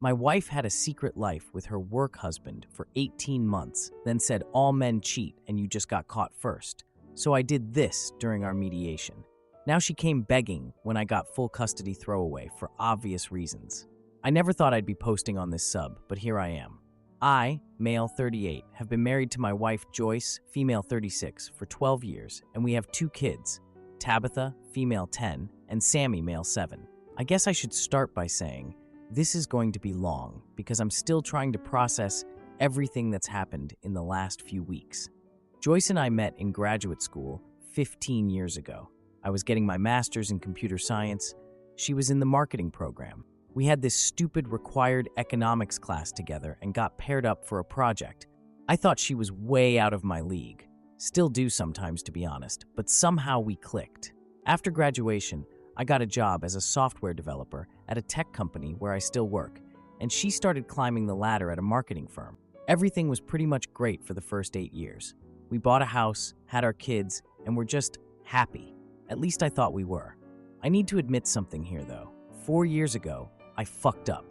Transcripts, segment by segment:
My wife had a secret life with her work husband for 18 months, then said all men cheat and you just got caught first. So I did this during our mediation. Now she came begging when I got full custody throwaway for obvious reasons. I never thought I'd be posting on this sub, but here I am. I, male 38, have been married to my wife Joyce, female 36, for 12 years, and we have 2 kids, Tabitha, female 10, and Sammy, male 7. I guess I should start by saying, this is going to be long because I'm still trying to process everything that's happened in the last few weeks. Joyce and I met in graduate school 15 years ago. I was getting my master's in computer science. She was in the marketing program. We had this stupid required economics class together and got paired up for a project. I thought she was way out of my league. Still do sometimes, to be honest, but somehow we clicked. After graduation, I got a job as a software developer at a tech company where I still work, and she started climbing the ladder at a marketing firm. Everything was pretty much great for the first 8 years. We bought a house, had our kids, and were just happy. At least I thought we were. I need to admit something here, though. 4 years ago, I fucked up.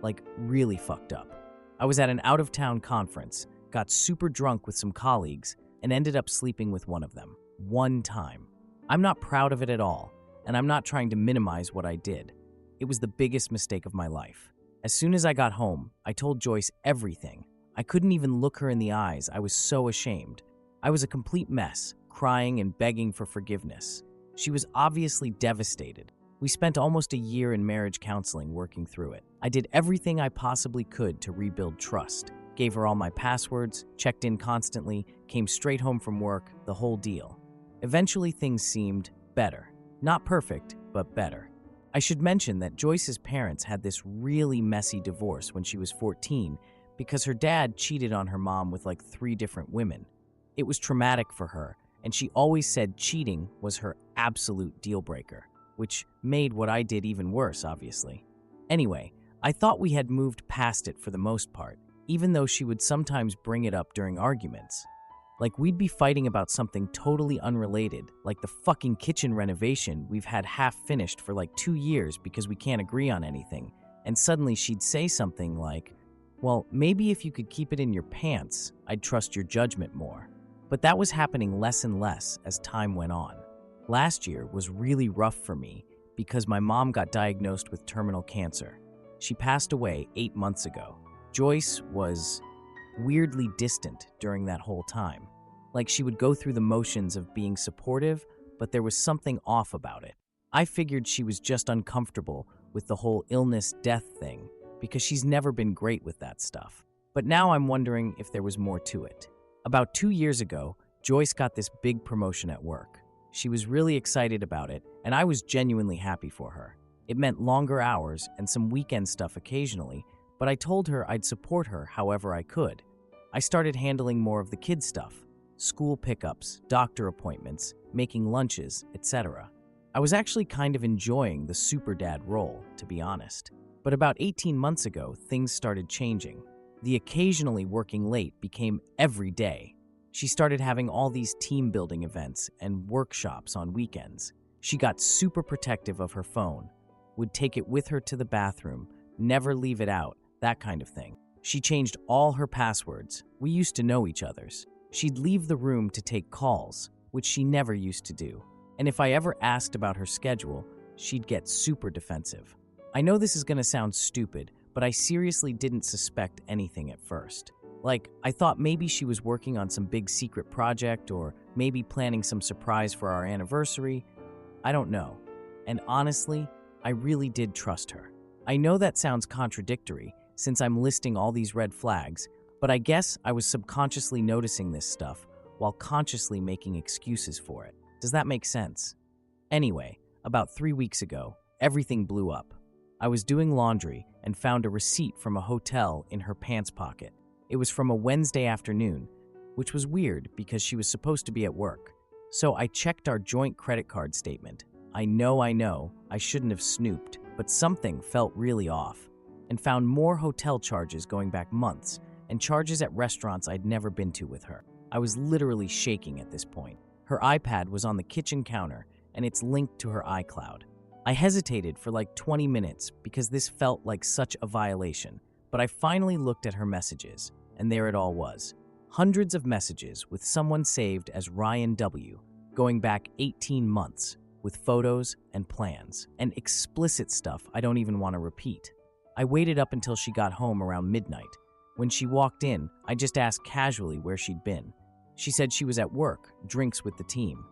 Like, really fucked up. I was at an out-of-town conference, got super drunk with some colleagues, and ended up sleeping with one of them. One time. I'm not proud of it at all, and I'm not trying to minimize what I did. It was the biggest mistake of my life. As soon as I got home, I told Joyce everything. I couldn't even look her in the eyes. I was so ashamed. I was a complete mess, crying and begging for forgiveness. She was obviously devastated. We spent almost a year in marriage counseling working through it. I did everything I possibly could to rebuild trust. Gave her all my passwords, checked in constantly, came straight home from work, the whole deal. Eventually things seemed better. Not perfect, but better. I should mention that Joyce's parents had this really messy divorce when she was 14 because her dad cheated on her mom with like 3 different women. It was traumatic for her, and she always said cheating was her absolute deal breaker, which made what I did even worse, obviously. Anyway, I thought we had moved past it for the most part, even though she would sometimes bring it up during arguments. Like we'd be fighting about something totally unrelated, like the fucking kitchen renovation we've had half finished for like 2 years because we can't agree on anything, and suddenly she'd say something like, well, maybe if you could keep it in your pants, I'd trust your judgment more. But that was happening less and less as time went on. Last year was really rough for me because my mom got diagnosed with terminal cancer. She passed away 8 months ago. Joyce was weirdly distant during that whole time. Like she would go through the motions of being supportive, but there was something off about it. I figured she was just uncomfortable with the whole illness-death thing because she's never been great with that stuff. But now I'm wondering if there was more to it. About 2 years ago, Joyce got this big promotion at work. She was really excited about it, and I was genuinely happy for her. It meant longer hours and some weekend stuff occasionally, but I told her I'd support her however I could. I started handling more of the kids' stuff, school pickups, doctor appointments, making lunches, etc. I was actually kind of enjoying the super dad role, to be honest. But about 18 months ago, things started changing. The occasionally working late became every day. She started having all these team-building events and workshops on weekends. She got super protective of her phone, would take it with her to the bathroom, never leave it out, that kind of thing. She changed all her passwords. We used to know each other's. She'd leave the room to take calls, which she never used to do. And if I ever asked about her schedule, she'd get super defensive. I know this is going to sound stupid, but I seriously didn't suspect anything at first. Like, I thought maybe she was working on some big secret project or maybe planning some surprise for our anniversary. I don't know. And honestly, I really did trust her. I know that sounds contradictory since I'm listing all these red flags, but I guess I was subconsciously noticing this stuff while consciously making excuses for it. Does that make sense? Anyway, about 3 weeks ago, everything blew up. I was doing laundry and found a receipt from a hotel in her pants pocket. It was from a Wednesday afternoon, which was weird because she was supposed to be at work. So I checked our joint credit card statement. I know, I shouldn't have snooped, but something felt really off, and found more hotel charges going back months and charges at restaurants I'd never been to with her. I was literally shaking at this point. Her iPad was on the kitchen counter, and it's linked to her iCloud. I hesitated for like 20 minutes because this felt like such a violation, but I finally looked at her messages, and there it all was. Hundreds of messages with someone saved as Ryan W., going back 18 months, with photos and plans, and explicit stuff I don't even want to repeat. I waited up until she got home around midnight. When she walked in, I just asked casually where she'd been. She said she was at work, drinks with the team.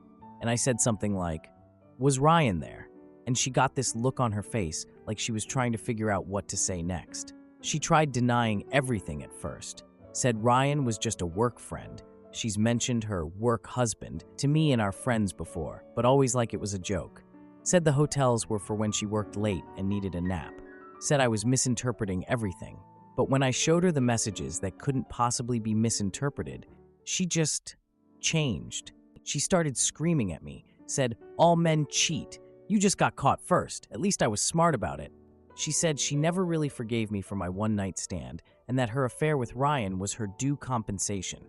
And I said something like, "Was Ryan there?" And she got this look on her face like she was trying to figure out what to say next. She tried denying everything at first. Said Ryan was just a work friend. She's mentioned her work husband to me and our friends before, but always like it was a joke. Said the hotels were for when she worked late and needed a nap. Said I was misinterpreting everything. But when I showed her the messages that couldn't possibly be misinterpreted, she just changed. She started screaming at me, said, "All men cheat. You just got caught first. At least I was smart about it." She said she never really forgave me for my one-night stand and that her affair with Ryan was her due compensation.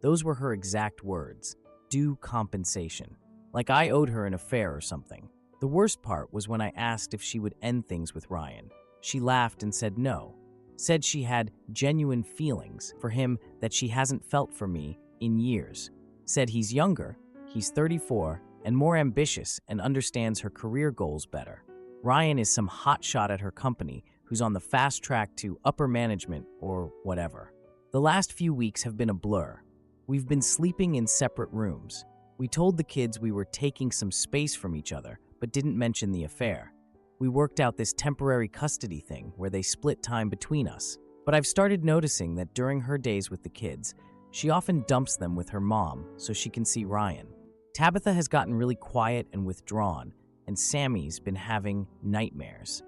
Those were her exact words, due compensation. Like I owed her an affair or something. The worst part was when I asked if she would end things with Ryan. She laughed and said no. Said she had genuine feelings for him that she hasn't felt for me in years. Said he's younger, he's 34, and more ambitious and understands her career goals better. Ryan is some hotshot at her company who's on the fast track to upper management or whatever. The last few weeks have been a blur. We've been sleeping in separate rooms. We told the kids we were taking some space from each other, but didn't mention the affair. We worked out this temporary custody thing where they split time between us. But I've started noticing that during her days with the kids, she often dumps them with her mom so she can see Ryan. Tabitha has gotten really quiet and withdrawn, and Sammy's been having nightmares.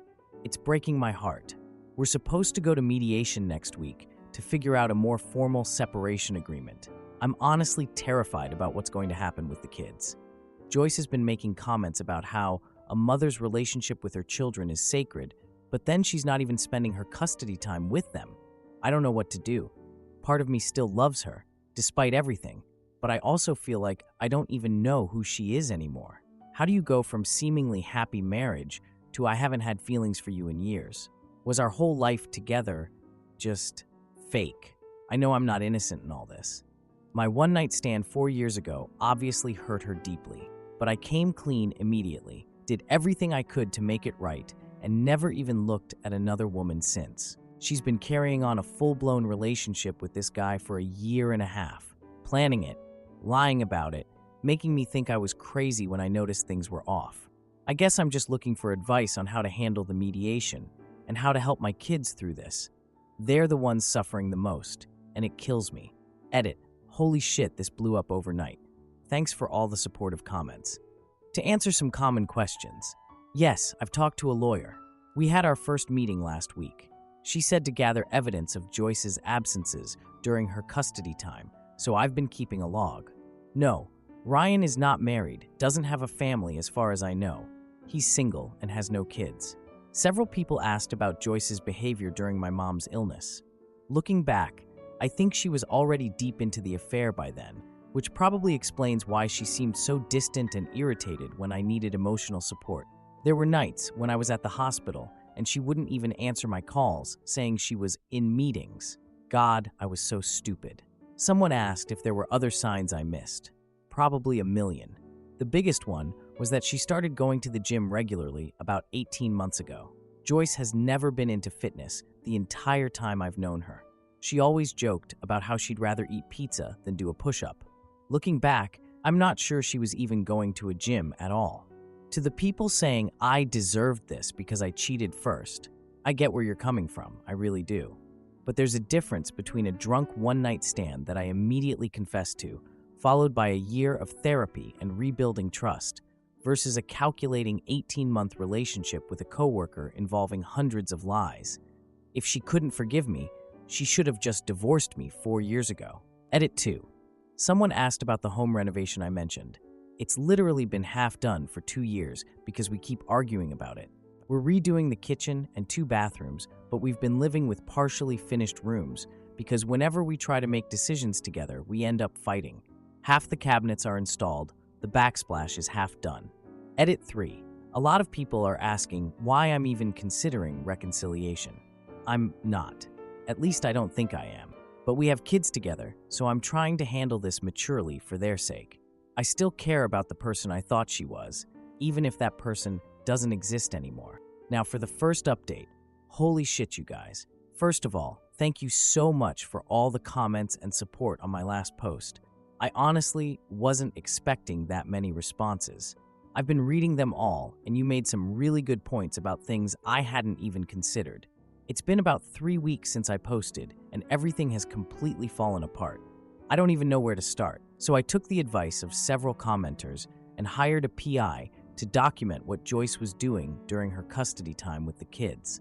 It's breaking my heart. We're supposed to go to mediation next week to figure out a more formal separation agreement. I'm honestly terrified about what's going to happen with the kids. Joyce has been making comments about how a mother's relationship with her children is sacred, but then she's not even spending her custody time with them. I don't know what to do. Part of me still loves her, despite everything, but I also feel like I don't even know who she is anymore. How do you go from seemingly happy marriage to "I haven't had feelings for you in years"? Was our whole life together just fake? I know I'm not innocent in all this. My one-night stand 4 years ago obviously hurt her deeply, but I came clean immediately, did everything I could to make it right, and never even looked at another woman since. She's been carrying on a full-blown relationship with this guy for a year and a half, planning it, lying about it, making me think I was crazy when I noticed things were off. I guess I'm just looking for advice on how to handle the mediation and how to help my kids through this. They're the ones suffering the most, and it kills me. Edit. Holy shit, this blew up overnight. Thanks for all the supportive comments. To answer some common questions. Yes, I've talked to a lawyer. We had our first meeting last week. She said to gather evidence of Joyce's absences during her custody time, so I've been keeping a log. No, Ryan is not married, doesn't have a family as far as I know. He's single and has no kids. Several people asked about Joyce's behavior during my mom's illness. Looking back, I think she was already deep into the affair by then, which probably explains why she seemed so distant and irritated when I needed emotional support. There were nights when I was at the hospital and she wouldn't even answer my calls, saying she was in meetings. God, I was so stupid. Someone asked if there were other signs I missed. Probably a million. The biggest one was that she started going to the gym regularly about 18 months ago. Joyce has never been into fitness the entire time I've known her. She always joked about how she'd rather eat pizza than do a push-up. Looking back, I'm not sure she was even going to a gym at all. To the people saying I deserved this because I cheated first, I get where you're coming from, I really do. But there's a difference between a drunk one-night stand that I immediately confessed to, followed by a year of therapy and rebuilding trust, versus a calculating 18-month relationship with a coworker involving hundreds of lies. If she couldn't forgive me, she should have just divorced me 4 years ago. Edit 2. Someone asked about the home renovation I mentioned. It's literally been half done for 2 years because we keep arguing about it. We're redoing the kitchen and 2 bathrooms, but we've been living with partially finished rooms because whenever we try to make decisions together, we end up fighting. Half the cabinets are installed, the backsplash is half done. Edit 3. A lot of people are asking why I'm even considering reconciliation. I'm not. At least I don't think I am. But we have kids together, so I'm trying to handle this maturely for their sake. I still care about the person I thought she was, even if that person doesn't exist anymore. Now for the first update. Holy shit, you guys. First of all, thank you so much for all the comments and support on my last post. I honestly wasn't expecting that many responses. I've been reading them all, and you made some really good points about things I hadn't even considered. It's been about 3 weeks since I posted, and everything has completely fallen apart. I don't even know where to start, so I took the advice of several commenters and hired a PI to document what Joyce was doing during her custody time with the kids.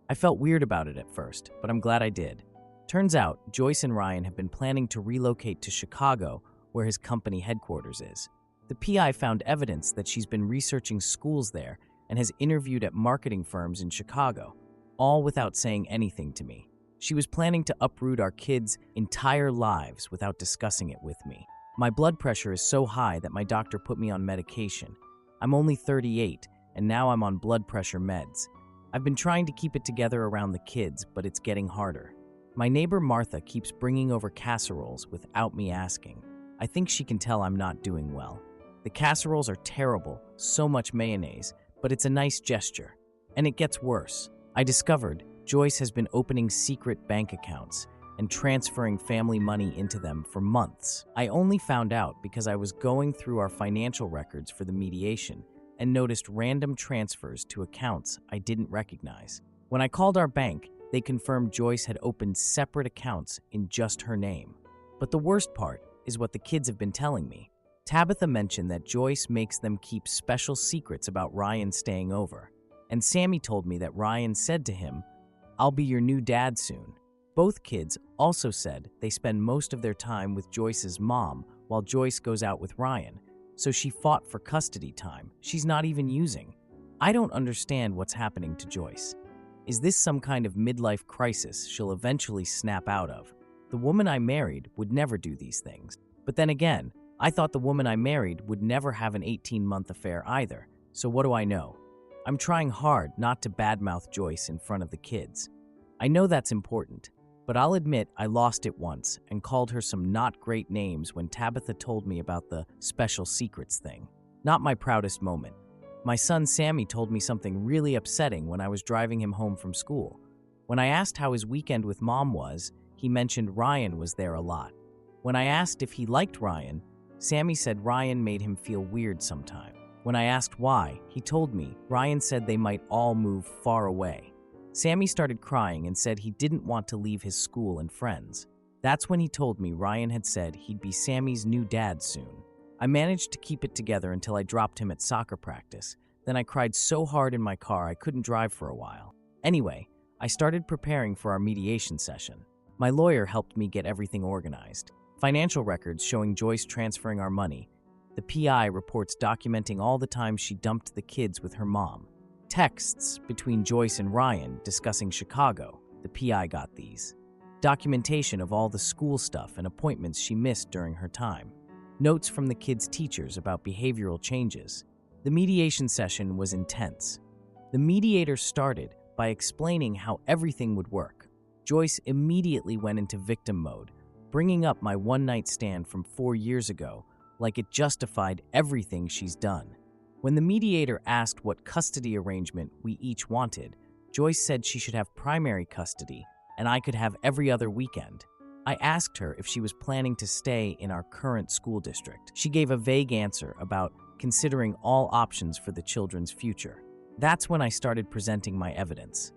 I felt weird about it at first, but I'm glad I did. Turns out, Joyce and Ryan have been planning to relocate to Chicago, where his company headquarters is. The PI found evidence that she's been researching schools there and has interviewed at marketing firms in Chicago, all without saying anything to me. She was planning to uproot our kids' entire lives without discussing it with me. My blood pressure is so high that my doctor put me on medication. I'm only 38, and now I'm on blood pressure meds. I've been trying to keep it together around the kids, but it's getting harder. My neighbor Martha keeps bringing over casseroles without me asking. I think she can tell I'm not doing well. The casseroles are terrible, so much mayonnaise, but it's a nice gesture. And it gets worse. I discovered Joyce has been opening secret bank accounts and transferring family money into them for months. I only found out because I was going through our financial records for the mediation and noticed random transfers to accounts I didn't recognize. When I called our bank, they confirmed Joyce had opened separate accounts in just her name. But the worst part is what the kids have been telling me. Tabitha mentioned that Joyce makes them keep special secrets about Ryan staying over. And Sammy told me that Ryan said to him, "I'll be your new dad soon." Both kids also said they spend most of their time with Joyce's mom while Joyce goes out with Ryan, so she fought for custody time she's not even using. I don't understand what's happening to Joyce. Is this some kind of midlife crisis she'll eventually snap out of? The woman I married would never do these things. But then again, I thought the woman I married would never have an 18-month affair either, so what do I know? I'm trying hard not to badmouth Joyce in front of the kids. I know that's important, but I'll admit I lost it once and called her some not great names when Tabitha told me about the special secrets thing. Not my proudest moment. My son Sammy told me something really upsetting when I was driving him home from school. When I asked how his weekend with mom was, he mentioned Ryan was there a lot. When I asked if he liked Ryan, Sammy said Ryan made him feel weird sometimes. When I asked why, he told me Ryan said they might all move far away. Sammy started crying and said he didn't want to leave his school and friends. That's when he told me Ryan had said he'd be Sammy's new dad soon. I managed to keep it together until I dropped him at soccer practice. Then I cried so hard in my car I couldn't drive for a while. Anyway, I started preparing for our mediation session. My lawyer helped me get everything organized. Financial records showing Joyce transferring our money. The PI reports documenting all the time she dumped the kids with her mom. Texts between Joyce and Ryan discussing Chicago. The PI got these. Documentation of all the school stuff and appointments she missed during her time. Notes from the kids' teachers about behavioral changes. The mediation session was intense. The mediator started by explaining how everything would work. Joyce immediately went into victim mode, bringing up my one-night stand from 4 years ago, like it justified everything she's done. When the mediator asked what custody arrangement we each wanted, Joyce said she should have primary custody and I could have every other weekend. I asked her if she was planning to stay in our current school district. She gave a vague answer about considering all options for the children's future. That's when I started presenting my evidence.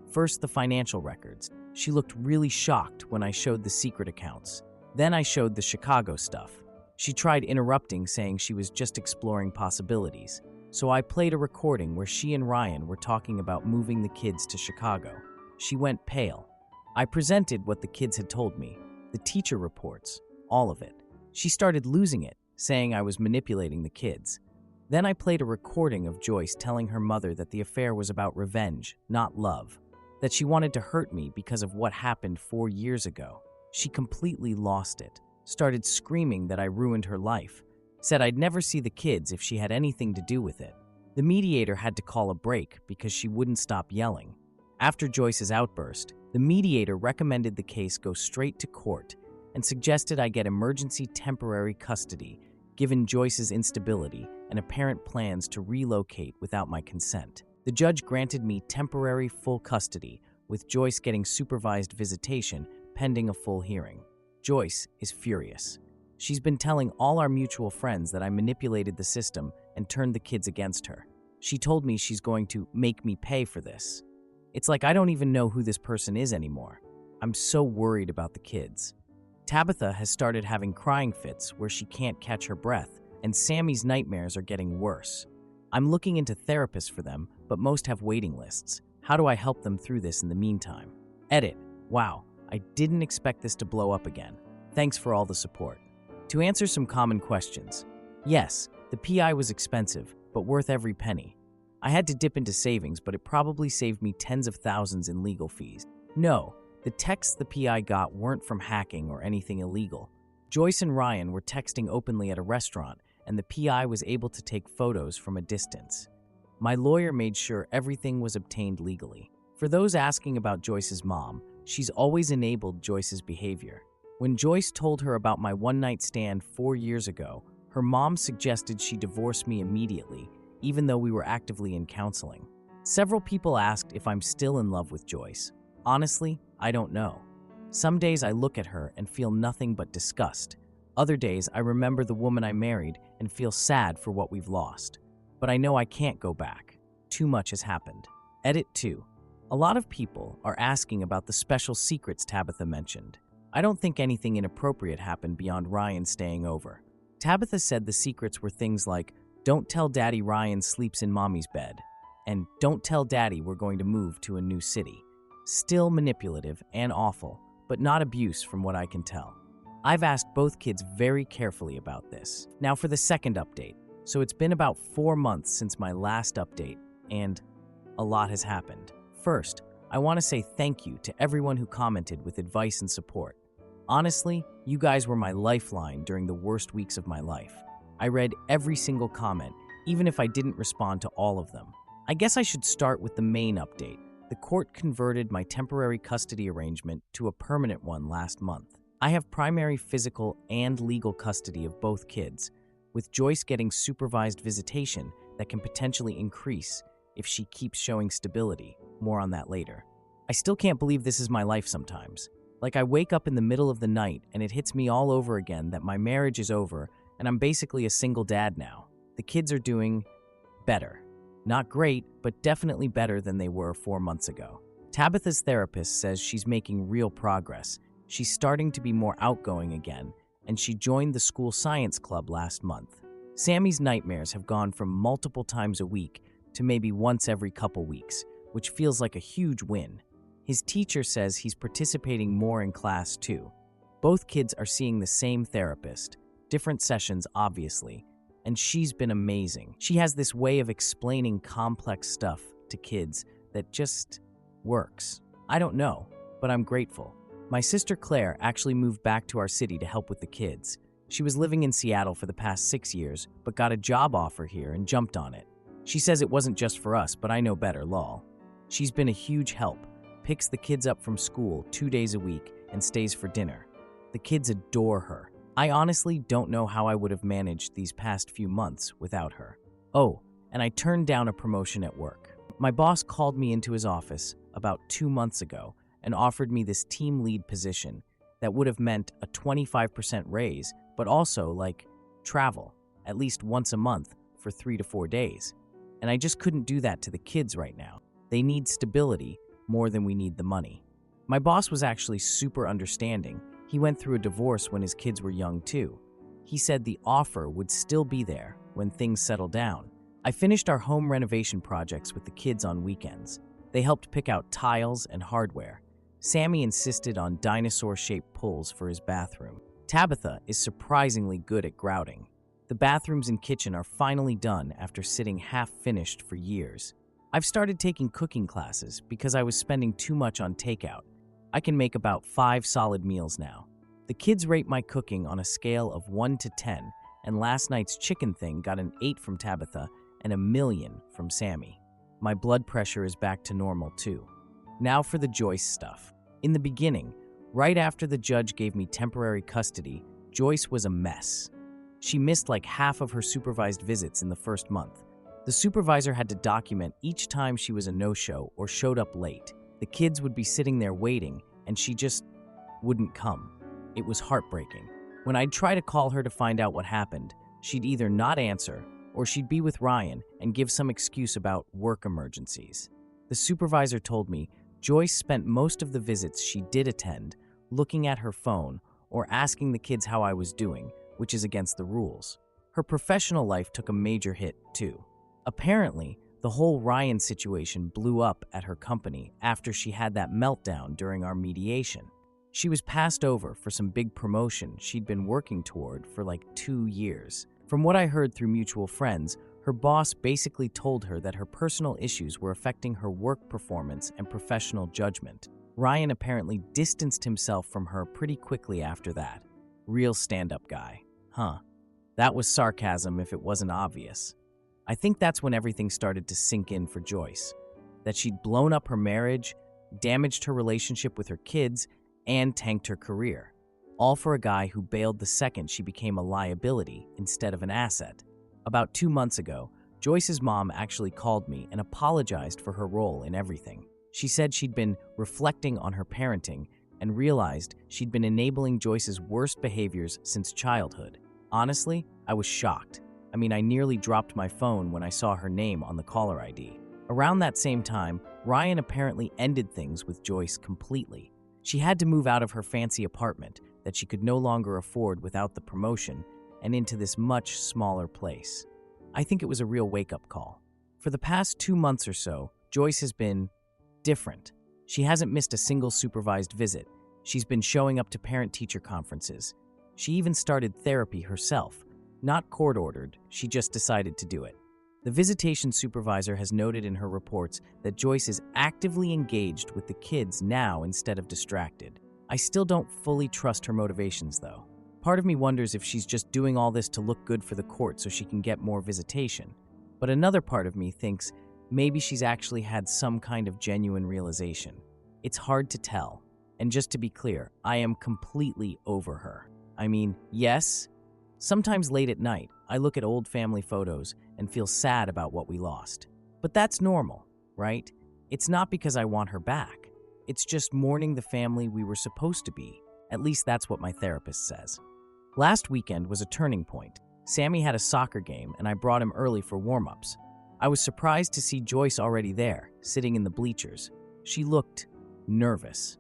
First, the financial records. She looked really shocked when I showed the secret accounts. Then I showed the Chicago stuff. She tried interrupting, saying she was just exploring possibilities. So I played a recording where she and Ryan were talking about moving the kids to Chicago. She went pale. I presented what the kids had told me, the teacher reports, all of it. She started losing it, saying I was manipulating the kids. Then I played a recording of Joyce telling her mother that the affair was about revenge, not love, that she wanted to hurt me because of what happened 4 years ago. She completely lost it, started screaming that I ruined her life, said I'd never see the kids if she had anything to do with it. The mediator had to call a break because she wouldn't stop yelling. After Joyce's outburst, the mediator recommended the case go straight to court and suggested I get emergency temporary custody, given Joyce's instability and apparent plans to relocate without my consent. The judge granted me temporary full custody, with Joyce getting supervised visitation pending a full hearing. Joyce is furious. She's been telling all our mutual friends that I manipulated the system and turned the kids against her. She told me she's going to make me pay for this. It's like I don't even know who this person is anymore. I'm so worried about the kids. Tabitha has started having crying fits where she can't catch her breath, and Sammy's nightmares are getting worse. I'm looking into therapists for them, but most have waiting lists. How do I help them through this in the meantime? Edit. Wow, I didn't expect this to blow up again. Thanks for all the support. To answer some common questions. Yes, the PI was expensive, but worth every penny. I had to dip into savings, but it probably saved me tens of thousands in legal fees. No, the texts the PI got weren't from hacking or anything illegal. Joyce and Ryan were texting openly at a restaurant, and the PI was able to take photos from a distance. My lawyer made sure everything was obtained legally. For those asking about Joyce's mom, she's always enabled Joyce's behavior. When Joyce told her about my one-night stand 4 years ago, her mom suggested she divorce me immediately, even though we were actively in counseling. Several people asked if I'm still in love with Joyce. Honestly, I don't know. Some days I look at her and feel nothing but disgust. Other days I remember the woman I married and feel sad for what we've lost. But I know I can't go back. Too much has happened. Edit 2. A lot of people are asking about the special secrets Tabitha mentioned. I don't think anything inappropriate happened beyond Ryan staying over. Tabitha said the secrets were things like, "Don't tell Daddy Ryan sleeps in Mommy's bed," and "Don't tell Daddy we're going to move to a new city." Still manipulative and awful, but not abuse from what I can tell. I've asked both kids very carefully about this. Now for the second update. So it's been about 4 months since my last update, and a lot has happened. First, I want to say thank you to everyone who commented with advice and support. Honestly, you guys were my lifeline during the worst weeks of my life. I read every single comment, even if I didn't respond to all of them. I guess I should start with the main update. The court converted my temporary custody arrangement to a permanent one last month. I have primary physical and legal custody of both kids, with Joyce getting supervised visitation that can potentially increase if she keeps showing stability. More on that later. I still can't believe this is my life sometimes. Like I wake up in the middle of the night and it hits me all over again that my marriage is over and I'm basically a single dad now. The kids are doing better. Not great, but definitely better than they were 4 months ago. Tabitha's therapist says she's making real progress. She's starting to be more outgoing again, and she joined the school science club last month. Sammy's nightmares have gone from multiple times a week to maybe once every couple weeks, which feels like a huge win. His teacher says he's participating more in class too. Both kids are seeing the same therapist, different sessions obviously, and she's been amazing. She has this way of explaining complex stuff to kids that just works. I don't know, but I'm grateful. My sister Claire actually moved back to our city to help with the kids. She was living in Seattle for the past 6 years, but got a job offer here and jumped on it. She says it wasn't just for us, but I know better, lol. She's been a huge help, picks the kids up from school 2 days a week and stays for dinner. The kids adore her. I honestly don't know how I would have managed these past few months without her. Oh, and I turned down a promotion at work. My boss called me into his office about 2 months ago and offered me this team lead position that would have meant a 25% raise, but also, travel, at least once a month for 3 to 4 days. And I just couldn't do that to the kids right now. They need stability more than we need the money. My boss was actually super understanding. He went through a divorce when his kids were young too. He said the offer would still be there when things settle down. I finished our home renovation projects with the kids on weekends. They helped pick out tiles and hardware. Sammy insisted on dinosaur-shaped pulls for his bathroom. Tabitha is surprisingly good at grouting. The bathrooms and kitchen are finally done after sitting half-finished for years. I've started taking cooking classes because I was spending too much on takeout. I can make about 5 solid meals now. The kids rate my cooking on a scale of 1 to 10, and last night's chicken thing got an 8 from Tabitha and $1 million from Sammy. My blood pressure is back to normal too. Now for the Joyce stuff. In the beginning, right after the judge gave me temporary custody, Joyce was a mess. She missed like half of her supervised visits in the first month. The supervisor had to document each time she was a no-show or showed up late. The kids would be sitting there waiting, and she just wouldn't come. It was heartbreaking. When I'd try to call her to find out what happened, she'd either not answer or she'd be with Ryan and give some excuse about work emergencies. The supervisor told me Joyce spent most of the visits she did attend looking at her phone or asking the kids how I was doing, which is against the rules. Her professional life took a major hit, too. Apparently, the whole Ryan situation blew up at her company after she had that meltdown during our mediation. She was passed over for some big promotion she'd been working toward for like 2 years. From what I heard through mutual friends, her boss basically told her that her personal issues were affecting her work performance and professional judgment. Ryan apparently distanced himself from her pretty quickly after that. Real stand-up guy. Huh. That was sarcasm if it wasn't obvious. I think that's when everything started to sink in for Joyce. That she'd blown up her marriage, damaged her relationship with her kids, and tanked her career. All for a guy who bailed the second she became a liability instead of an asset. About 2 months ago, Joyce's mom actually called me and apologized for her role in everything. She said she'd been reflecting on her parenting and realized she'd been enabling Joyce's worst behaviors since childhood. Honestly, I was shocked. I nearly dropped my phone when I saw her name on the caller ID. Around that same time, Ryan apparently ended things with Joyce completely. She had to move out of her fancy apartment that she could no longer afford without the promotion and into this much smaller place. I think it was a real wake-up call. For the past 2 months or so, Joyce has been different. She hasn't missed a single supervised visit. She's been showing up to parent-teacher conferences. She even started therapy herself. Not court-ordered, she just decided to do it. The visitation supervisor has noted in her reports that Joyce is actively engaged with the kids now instead of distracted. I still don't fully trust her motivations, though. Part of me wonders if she's just doing all this to look good for the court so she can get more visitation. But another part of me thinks maybe she's actually had some kind of genuine realization. It's hard to tell. And just to be clear, I am completely over her. Yes, sometimes late at night, I look at old family photos and feel sad about what we lost. But that's normal, right? It's not because I want her back. It's just mourning the family we were supposed to be. At least that's what my therapist says. Last weekend was a turning point. Sammy had a soccer game and I brought him early for warm-ups. I was surprised to see Joyce already there, sitting in the bleachers. She looked nervous.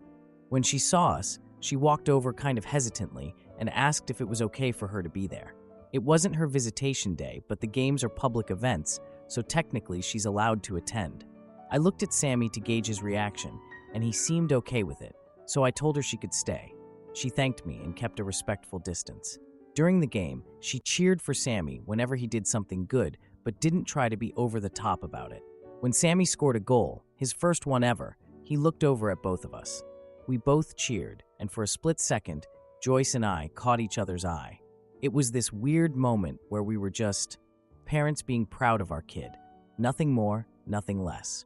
When she saw us, she walked over kind of hesitantly and asked if it was okay for her to be there. It wasn't her visitation day, but the games are public events, so technically she's allowed to attend. I looked at Sammy to gauge his reaction, and he seemed okay with it, so I told her she could stay. She thanked me and kept a respectful distance. During the game, she cheered for Sammy whenever he did something good, but didn't try to be over the top about it. When Sammy scored a goal, his first one ever, he looked over at both of us. We both cheered, and for a split second, Joyce and I caught each other's eye. It was this weird moment where we were just parents being proud of our kid. Nothing more, nothing less.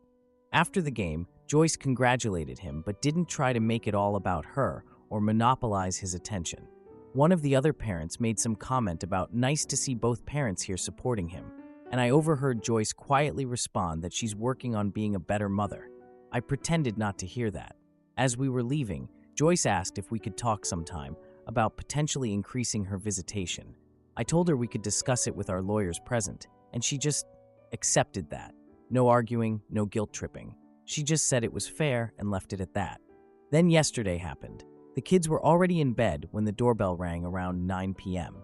After the game, Joyce congratulated him but didn't try to make it all about her or monopolize his attention. One of the other parents made some comment about nice to see both parents here supporting him, and I overheard Joyce quietly respond that she's working on being a better mother. I pretended not to hear that. As we were leaving, Joyce asked if we could talk sometime about potentially increasing her visitation. I told her we could discuss it with our lawyers present, and she just accepted that. No arguing, no guilt-tripping. She just said it was fair and left it at that. Then yesterday happened. The kids were already in bed when the doorbell rang around 9 p.m.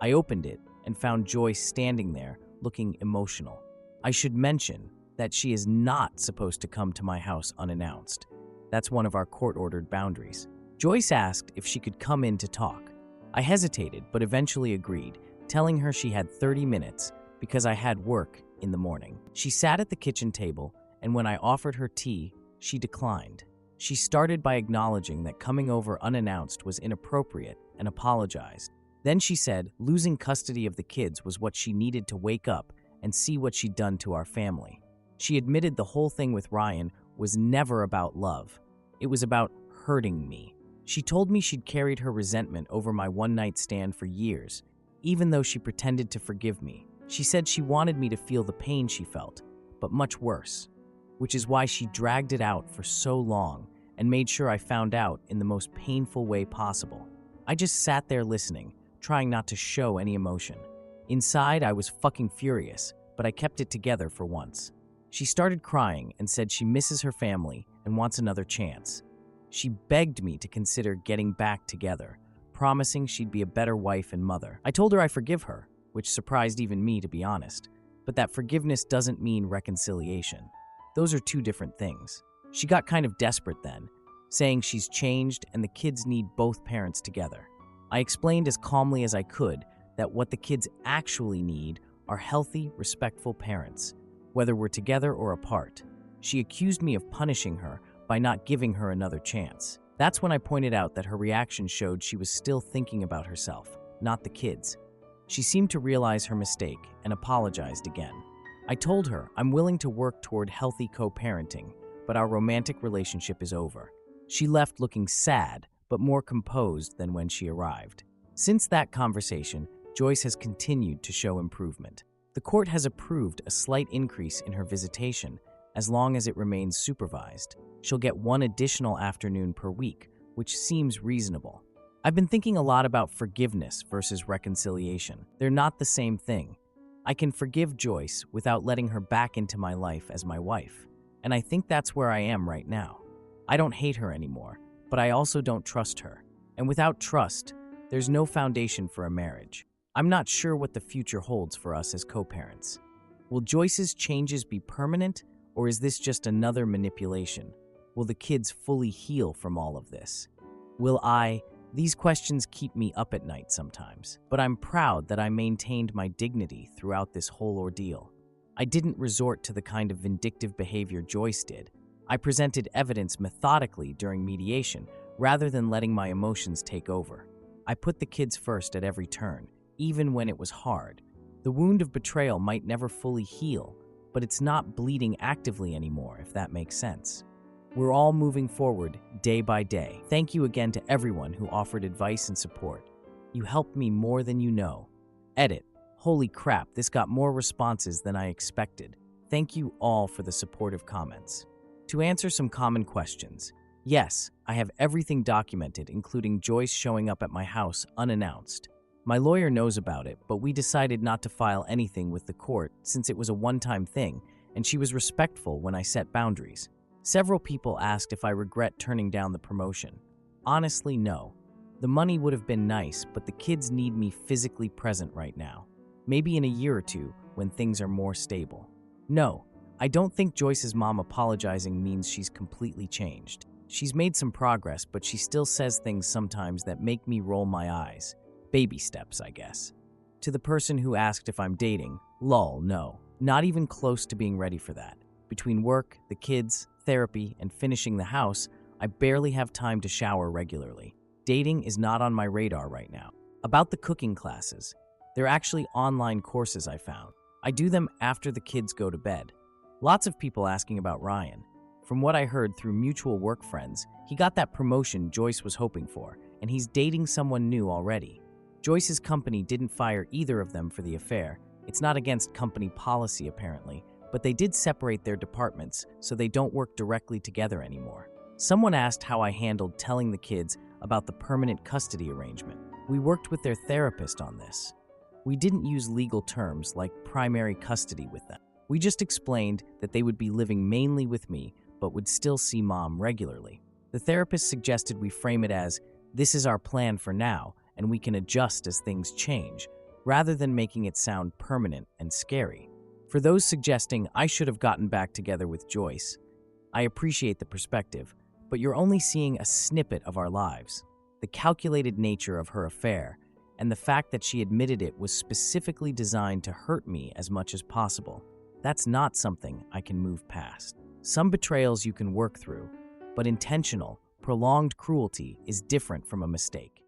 I opened it and found Joyce standing there, looking emotional. I should mention that she is not supposed to come to my house unannounced. That's one of our court-ordered boundaries. Joyce asked if she could come in to talk. I hesitated, but eventually agreed, telling her she had 30 minutes because I had work in the morning. She sat at the kitchen table, and when I offered her tea, she declined. She started by acknowledging that coming over unannounced was inappropriate and apologized. Then she said losing custody of the kids was what she needed to wake up and see what she'd done to our family. She admitted the whole thing with Ryan was never about love. It was about hurting me. She told me she'd carried her resentment over my one-night stand for years, even though she pretended to forgive me. She said she wanted me to feel the pain she felt, but much worse, which is why she dragged it out for so long and made sure I found out in the most painful way possible. I just sat there listening, trying not to show any emotion. Inside, I was fucking furious, but I kept it together for once. She started crying and said she misses her family and wants another chance. She begged me to consider getting back together, promising she'd be a better wife and mother. I told her I forgive her, which surprised even me, to be honest, but that forgiveness doesn't mean reconciliation. Those are two different things. She got kind of desperate then, saying she's changed and the kids need both parents together. I explained as calmly as I could that what the kids actually need are healthy, respectful parents, whether we're together or apart. She accused me of punishing her by not giving her another chance. That's when I pointed out that her reaction showed she was still thinking about herself, not the kids. She seemed to realize her mistake and apologized again. I told her I'm willing to work toward healthy co-parenting, but our romantic relationship is over. She left looking sad, but more composed than when she arrived. Since that conversation, Joyce has continued to show improvement. The court has approved a slight increase in her visitation as long as it remains supervised. She'll get one additional afternoon per week, which seems reasonable. I've been thinking a lot about forgiveness versus reconciliation. They're not the same thing. I can forgive Joyce without letting her back into my life as my wife, and I think that's where I am right now. I don't hate her anymore, but I also don't trust her. And without trust, there's no foundation for a marriage. I'm not sure what the future holds for us as co-parents. Will Joyce's changes be permanent, or is this just another manipulation? Will the kids fully heal from all of this? These questions keep me up at night sometimes, but I'm proud that I maintained my dignity throughout this whole ordeal. I didn't resort to the kind of vindictive behavior Joyce did. I presented evidence methodically during mediation rather than letting my emotions take over. I put the kids first at every turn, even when it was hard. The wound of betrayal might never fully heal, but it's not bleeding actively anymore, if that makes sense. We're all moving forward day by day. Thank you again to everyone who offered advice and support. You helped me more than you know. Edit. Holy crap, this got more responses than I expected. Thank you all for the supportive comments. To answer some common questions, yes, I have everything documented, including Joyce showing up at my house unannounced. My lawyer knows about it, but we decided not to file anything with the court since it was a one-time thing, and she was respectful when I set boundaries. Several people asked if I regret turning down the promotion. Honestly, no. The money would have been nice, but the kids need me physically present right now. Maybe in a year or two, when things are more stable. No, I don't think Joyce's mom apologizing means she's completely changed. She's made some progress, but she still says things sometimes that make me roll my eyes. Baby steps, I guess. To the person who asked if I'm dating, lol, no. Not even close to being ready for that. Between work, the kids, therapy, and finishing the house, I barely have time to shower regularly. Dating is not on my radar right now. About the cooking classes, they're actually online courses I found. I do them after the kids go to bed. Lots of people asking about Ryan. From what I heard through mutual work friends, he got that promotion Joyce was hoping for, and he's dating someone new already. Joyce's company didn't fire either of them for the affair. It's not against company policy, apparently, but they did separate their departments so they don't work directly together anymore. Someone asked how I handled telling the kids about the permanent custody arrangement. We worked with their therapist on this. We didn't use legal terms like primary custody with them. We just explained that they would be living mainly with me, but would still see mom regularly. The therapist suggested we frame it as, this is our plan for now, and we can adjust as things change, rather than making it sound permanent and scary. For those suggesting I should have gotten back together with Joyce, I appreciate the perspective, but you're only seeing a snippet of our lives. The calculated nature of her affair, and the fact that she admitted it was specifically designed to hurt me as much as possible. That's not something I can move past. Some betrayals you can work through, but intentional, prolonged cruelty is different from a mistake.